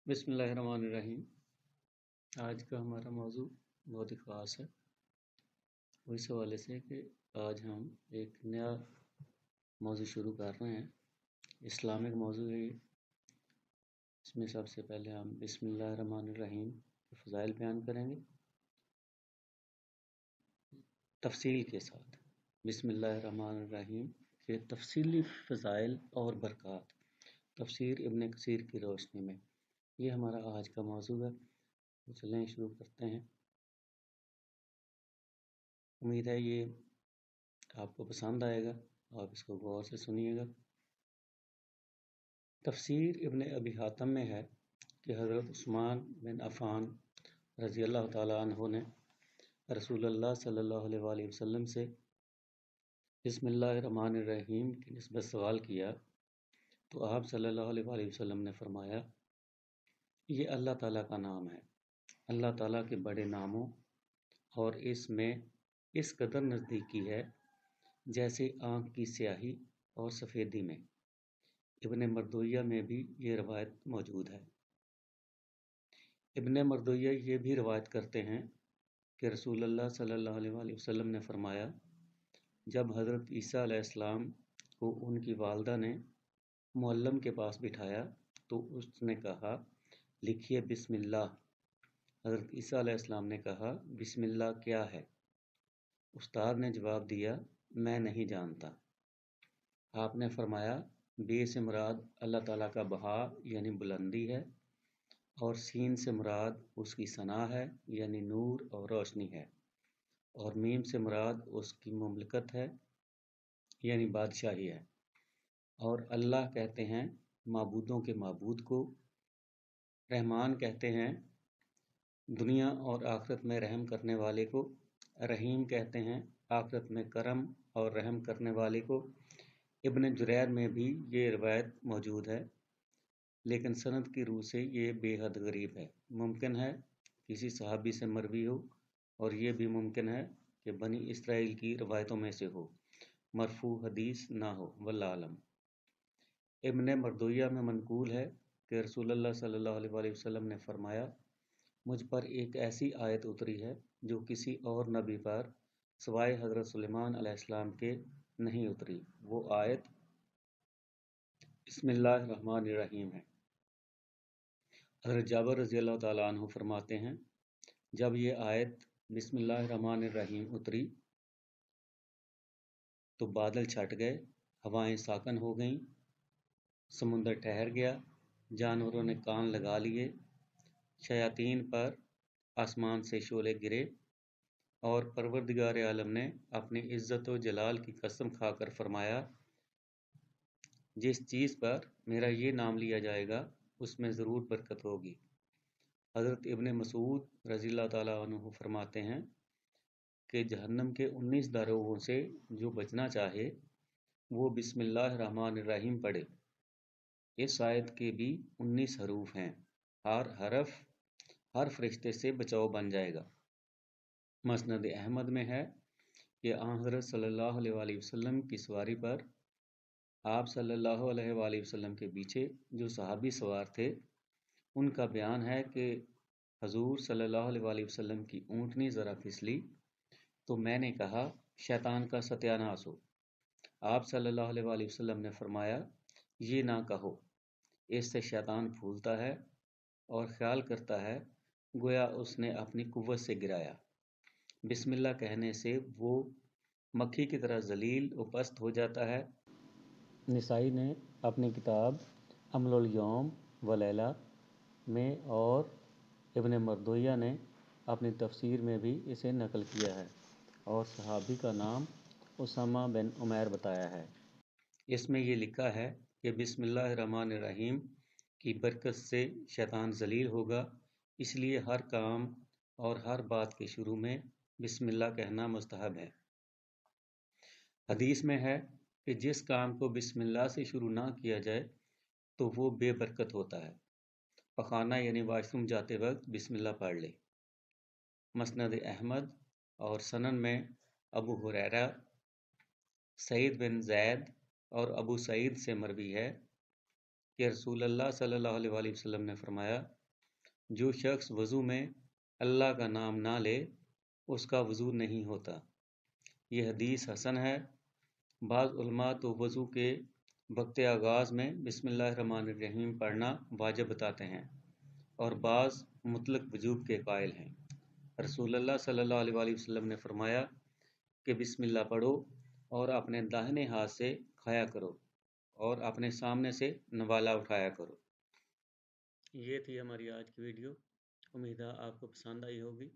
बिस्मिल्लाहिर्रहमानिर्रहीम। आज का हमारा मौजू बहुत ही ख़ास है, वो इस हवाले से कि आज हम एक नया मौजू शुरू कर रहे हैं। इस्लामिक मौजू है ये। इसमें सबसे पहले हम बिस्मिल्लाहिर्रहमानिर्रहीम के फ़ज़ाइल बयान करेंगे तफसील के साथ। बिस्मिल्लाहिर्रहमानिर्रहीम के तफसीली फ़ज़ाइल और बरक़ात तफसीर इब्न कसीर की रोशनी में, ये हमारा आज का मौजू है। तो चलें शुरू करते हैं। उम्मीद है ये आपको पसंद आएगा, आप इसको गौर से सुनिएगा। तफसीर इब्न अबी हातिम में है कि हज़रत उस्मान बिन अफ़ान रज़ी अल्लाह ताला अन्हु ने रसूलुल्लाह सल्लल्लाहु अलैहि वसल्लम से बिस्मिल्लाहिर्रहमानिर्रहीम की निस्बत सवाल किया, तो आप सल्लल्लाहु अलैहि वसल्लम ने फरमाया, ये अल्लाह ताला का नाम है। अल्लाह ताला के बड़े नामों और इसमें इस कदर नज़दीकी है जैसे आँख की स्याही और सफ़ेदी में। इब्न मरदुया में भी ये रवायत मौजूद है। इब्न मरदुया ये भी रवायत करते हैं कि रसूलुल्लाह सल्लल्लाहु अलैहि वसल्लम ने फरमाया, जब हज़रत ईसा अलैहिस्सलाम को उनकी वालदा ने मुअल्लम के पास बिठाया तो उसने कहा, लिखिए बिस्मिल्लाह। हज़रत ईसा अलैहिस्सलाम ने कहा, बिस्मिल्लाह क्या है? उस्ताद ने जवाब दिया, मैं नहीं जानता। आपने फरमाया, बे से मुराद अल्लाह ताला का बहा यानी बुलंदी है, और सीन से मुराद उसकी सना है यानी नूर और रोशनी है, और मीम से मुराद उसकी मुमलकत है यानी बादशाही है। और अल्लाह कहते हैं माबूदों के माबूद को, रहमान कहते हैं दुनिया और आखिरत में रहम करने वाले को, रहीम कहते हैं आखिरत में करम और रहम करने वाले को। इब्न जुरैर में भी ये रवायत मौजूद है, लेकिन सनद की रूह से ये बेहद गरीब है। मुमकिन है किसी सहाबी से मरवी हो, और ये भी मुमकिन है कि बनी इसराइल की रवायतों में से हो, मरफू हदीस ना हो, वल्लाह आलम। इब्न मरदुया में मनकूल है कि रसूलुल्लाह सल्लल्लाहु अलैहि वसल्लम ने फरमाया, मुझ पर एक ऐसी आयत उतरी है जो किसी और नबी पर सिवाय हज़रत सुलेमान अलैहिस्सलाम के नहीं उतरी। वो आयत बिस्मिल्लाहिर्रहमानिर्रहीम है। हज़रत जाबिर रज़ी अल्लाह ताला अन्हु फरमाते हैं, जब ये आयत बिस्मिल्लाहिर्रहमानिर्रहीम उतरी तो बादल छट गए, हवाएं साकन हो गईं, समुंदर ठहर गया, जानवरों ने कान लगा लिए, शयातीन पर आसमान से शोले गिरे, और परवरदिगार आलम ने अपनी इज़्ज़त व जलाल की कसम खाकर फरमाया, जिस चीज़ पर मेरा ये नाम लिया जाएगा उसमें ज़रूर बरकत होगी। हज़रत इब्न मसूद रज़ियल्लाहु ताला अन्हु फरमाते हैं कि जहन्नम के 19 दारोगों से जो बचना चाहे वो बिस्मिल्लाहिर्रहमानिर्रहीम पढ़े। इस आयत के भी 19 हरूफ हैं। हर हरफ हर फरिश्ते से बचाव बन जाएगा। मसनद अहमद में है कि हज़रत सल्लल्लाहु अलैहि वसल्लम की सवारी पर आप सल्लल्लाहु अलैहि वसल्लम के पीछे जो सहाबी सवार थे, उनका बयान है कि हजूर सल्लल्लाहु अलैहि वसल्लम की ऊँटनी ज़रा फिसली तो मैंने कहा, शैतान का सत्यानाश हो। आप सल्लल्लाहु अलैहि वसल्लम ने फरमाया, ये ना कहो, इससे शैतान फूलता है और ख्याल करता है गोया उसने अपनी कुव्वत से गिराया। बिस्मिल्लाह कहने से वो मक्खी की तरह जलील व पस्त हो जाता है। निसाई ने अपनी किताब अमलुल यौम व लैला में और इब्न मरदुया ने अपनी तफसीर में भी इसे नकल किया है, और सहाबी का नाम उसामा बिन उमैर बताया है। इसमें ये लिखा है कि बिस्मिल्लाहिर्रहमानिर्रहीम की बरकत से शैतान जलील होगा, इसलिए हर काम और हर बात के शुरू में बिस्मिल्लाह कहना मुस्तहब है। हदीस में है कि जिस काम को बिस्मिल्लाह से शुरू ना किया जाए तो वो बेबरकत होता है। पखाना यानी वाशरूम जाते वक्त बिस्मिल्लाह पढ़ ले। मसनद अहमद और सनन में अबू हुरैरा, सईद बिन ज़ैद और अबू सईद से मरवी है کہ رسول اللہ صلی اللہ علیہ وسلم نے فرمایا جو شخص وضو میں اللہ کا نام نہ لے اس کا وضو نہیں ہوتا۔ یہ حدیث حسن ہے۔ بعض علماء تو وضو کے وقت آغاز میں بسم اللہ الرحمن الرحیم پڑھنا واجب بتاتے ہیں اور بعض مطلق وجوب کے قائل ہیں۔ رسول اللہ صلی اللہ علیہ وسلم نے فرمایا کہ بسم اللہ پڑھو اور اپنے داہنے ہاتھ سے کھایا کرو اور اپنے سامنے سے نوالا اٹھایا کرو۔ یہ تھی ہماری آج کی ویڈیو، امید ہے آپ کو پسند آئی ہوگی۔